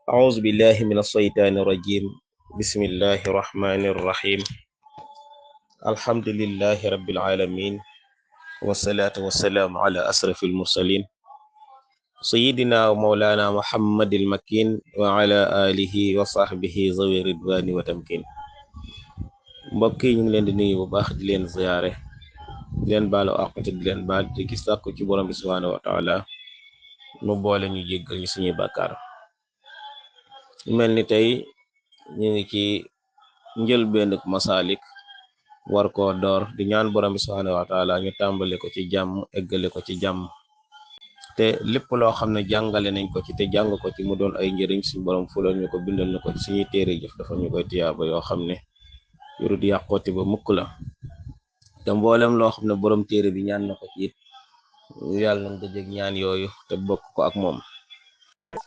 أعوذ بالله من الشيطان الرجيم. بسم الله الرحمن الرحيم. الحمد لله رب العالمين، والصلاة والسلام على أشرف المرسلين سيدنا ومولانا محمد المكين وعلى آله وصحبه ذوي الرضوان وتمكين. mbokk yi ñu ngi leen di nuyu bu baax di leen ziyaare di leen baalu àq te di leen baal di gis sàkku ci borom bi subhaanahu wa taala mu boole ñu jéggal ñu suñuy bàkkaar. mel ni tey ñu ngi ci njëlbéenuk masaalik war koo door di ñaan borom bi subhaanahu wa taala ñu tàmbale ko ci jàmm eggale ko ci jàmm, te lépp loo xam ne jàngale nañ ko ci te jàng ko ci mu doon ay njëriñ suñu borom fulal ñu ko bindal ñu ko ci suñuy téere jëf dafa ñu koy tiyaaba yoo xam ne yurut yàqooti ba mukk la. te mboolem loo xam ne borom téere bi ñaan na ko ci it yàlla nañ dajeg ñaan yooyu te bokk ko ak moom.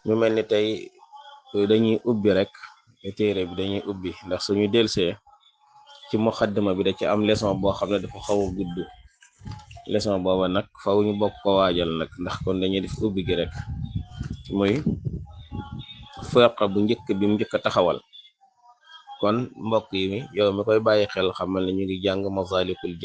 mu mel ni tey dañuy ubbi rek téere bi dañuy ubbi ndax suñu delsee ci muxaddama bi da ci am leçon boo xam ne dafa xaw a gudd. leçon booba nag faw ñu bokk ko waajal nag, ndax kon dañuy def ubbi gi rek muy firqa bu njëkk bi mu njëkk a taxawal. kon mbokk yi mi yow mi koy bàyyi xel xamal ne ñu ngi jàng masalikul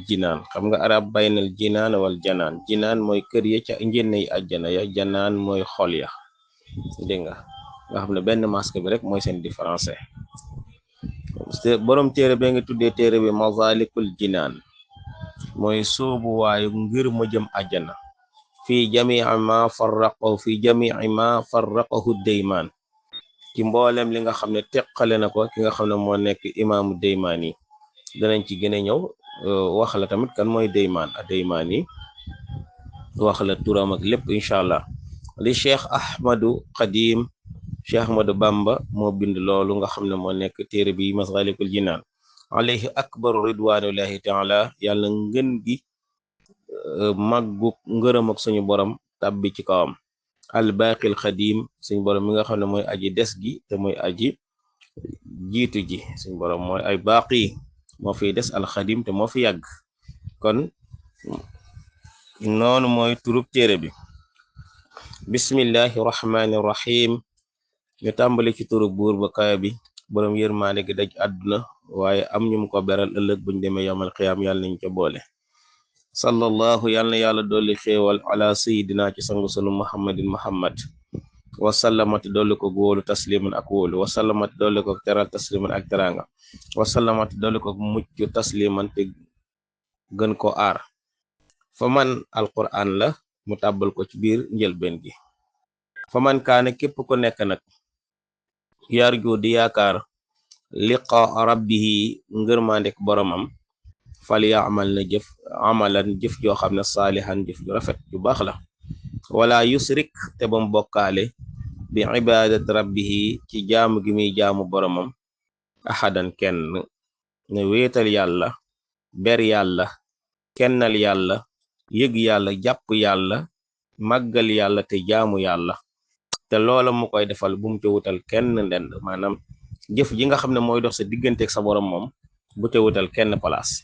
jinaan. xam nga arab baynal jinaan wal janaan. jinaan mooy kër ya ca njënn yi àjjana ya, janaan mooy xol ya. dégg nga xam ne benn masque bi rek mooy seen différence. borom téere bi nga tuddee téere bi masalikul jinaan mooy soobu waayu ngir mu jëm àjjana fii jamii ma farraqahu deymaan, ci mboolem li nga xam ne teqale na ko ki nga xam ne moo nekk imaamu deymaan yi. danañ ci gën a ñëw wax la tamit kan mooy deymaan yi, wax la turam ak lépp incha allah. li cheikh ahmadu bamba moo bind loolu nga xam ne moo nekk téere bi masalikul jinaan. alayhi akbaru ridwanullahi taala, yàlla ngën gi màggu ngërëm ak suñu borom tàbbi ci kawam. albaqil xadim, suñu borom mi nga xam ne mooy aji des gi te mooy aji jiitu ji. suñu borom mooy ay baaqi, moo fiy des, alxadim te moo fi yàgg. kon noonu mooy turub téere bi. bismillahi rahmani rahim, ñu tàmbali ci turub buur ba kaaya bi, borom yërmaande gi daj àdduna waaye am ñu ko beral ëllëg buñ demee yawmal qiyaam, yàlla nañ ca boole. sallallahu, yàlla na yàlla dolli xéewal ala sayidina ci sangu sunu muhammad wasallamati dolli ko góolu tasliman ak wóolu, wasallamati dolli ko teral tasliman ak teranga, wasallamati dolli ko mucc tasliman te gën ko aar. fa man alquran la mu tàbbal ko ci biir njëlbeen gi. fa man kaane képp ko nekk nag yarju di yaakaar liqa rabbihi ngërmandek boromam, fal yaamal na jëf amalan jëf joo xam ne saalihan jëf ju rafet ju baax la. wala yusrik te bam bokkaale bi ibadat rabbihi ci jaamu gi muy jaamu boromam ahadan kenn. ne wéetal yàlla, ber yàlla, kennal yàlla, yëg yàlla, jàpp yàlla, màggal yàlla te jaamu yàlla. te loola mu koy defal bu mu ca wutal kenn ndend. maanaam jëf ji nga xam ne mooy dox sa digganteeg sa borom moom bu ca wutal kenn place.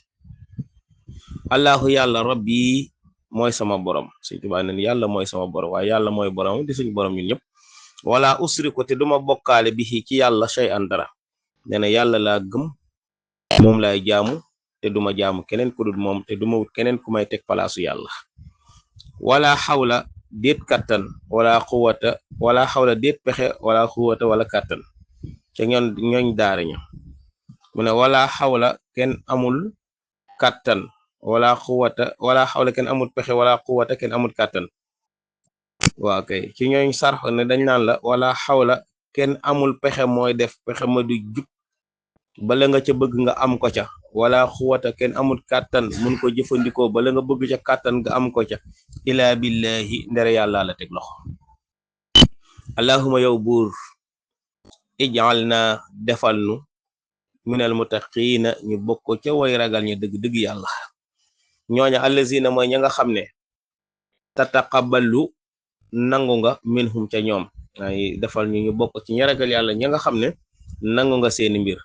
allahu yàlla rabbi mooy sama borom. Sëñ Tuubaa ne yàlla mooy sama borom, waaye yàlla mooy borom di suñ borom ñun ñëpp. wala usriku te duma bokkaale bi ci yàlla shay'an dara. nee na yàlla laa gëm, moom laay jaamu te duma jaamu keneen ku dul moom, te duma wut keneen ku may teg palaasu yàlla. wala xawla déet kattan, wala xuwata, wala xawla déet pexe, wala xuwata wala kattan te ñooñ daara ña. mu ne wala xawla kenn amul kattan, wala xuwata, wala xawla kenn amul pexe, wala xuwata kenn amul kattan. waaw kay ci ñooñ sarx ne dañ naan la wala xawla kenn amul pexe mooy def pexe ma du jub bala nga ca bëgg nga am ko ca. wala xuwata kenn amul kàttan mun ko jëfandikoo bala nga bëgg ca kàttan nga am ko ca. ilaa billahi, ndere yàlla la teg loxo. allahuma yow buur, ijal na defal nu minal muttaqiina ñu bokk ca way ragal ñu dëgg-dëgg yàlla. ñooña allazina mooy ña nga xam ne tataqabalu nangu nga minhum ca ñoom. ay defal ñu bokk ci ña ragal yàlla ña nga xam ne nangu nga seeni mbir.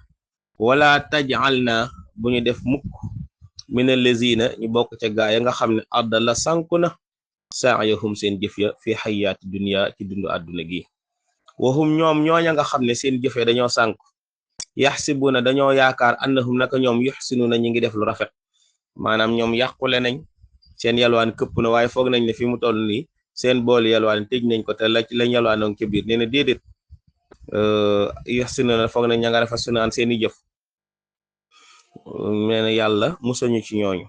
wala tajal na bu ñu def mukk minal lazina ñu bokk ca gaa ya nga xam ne àddala sànku na saayahum seen jëf ya fi xayaati dunya ci dundu àdduna gi waxum ñoom ñooña nga xam ne seen jëf ya dañoo sànk yaxsibuna dañoo yaakaar annahum naka ñoom yuxsinuna ñi ngi def lu rafet maanaam ñoom yàqule nañ seen yalwaan këpp na waaye foog nañ ne fi mu toll nii seen bool yalwaan tëj nañ ko te lañ yalwaanoon ca biir nee na déedéet yuxsinuna foog nañ ña nga rafet sunaan seeni jëf nee na yàlla musañu ci ñooñu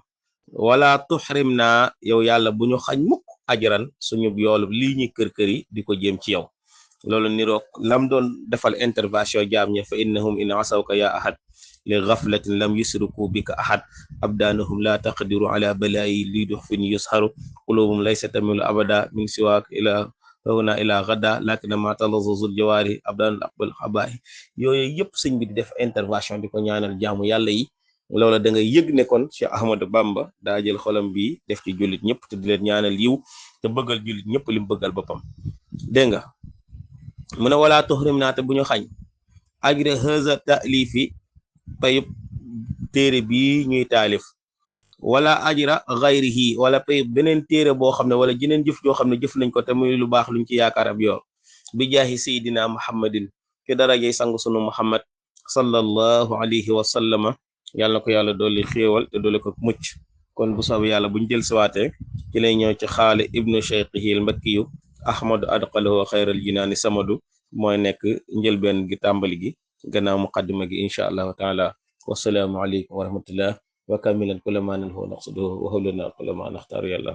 wala tuxrim naa yow yàlla bu ñu xañ mukk ajran suñu yoolu lii ñi kër yi di ko jéem ci yow loolu niroog lam doon defal intervention jaam ña fa innahum in asawka ya ahad li ghaflatin lam yusriku bika ahad abdanahum la taqdiru ala balaayi li duxfin yusharu qulubum laysa tamilu abada min siwaak ila hawna ila gada lakin ma talazuzul jawaari abdanul aqbal xabaayi yooyu yëpp sëñ bi di def intervention di ko ñaanal jaamu yàlla yi loola da ngay yëg ne kon Cheikh Ahmadou Bamba daa jël xolam bi def ci jullit ñëpp te di leen ñaanal yiw te bëggal jullit ñëpp lim bëggal boppam dégg nga mu ne wala tuxrim naa te bu ñu xañ ajre haza taalifi payub téere bi ñuy taalif wala ajra gayrihi wala payub beneen téere boo xam ne wala jeneen jëf joo xam ne jëf nañ ko te muy lu baax luñ ci yaakaar ab yool bi jaahi sayidina muhammadin ci darajey sang sunu muhammad sallallahu alayhi wa sallama yàlla na ko yàlla dolli xéewal te dolli ko mucc kon bu soob yàlla buñ jël siwaate ci lay ñëw ci xaale ibnu cheikhihi al mbakkiyu ahmadu adqalahu xayral jinaani samadu mooy nekk njëlbeen gi tàmbali gi gannaaw muqaddima gi incha allahu taala wasalaamu aleykum wa rahmatullah wa kamilan kulla ma nanhu naqsuduhu wa hawlana kulla ma naxtaaru yàlla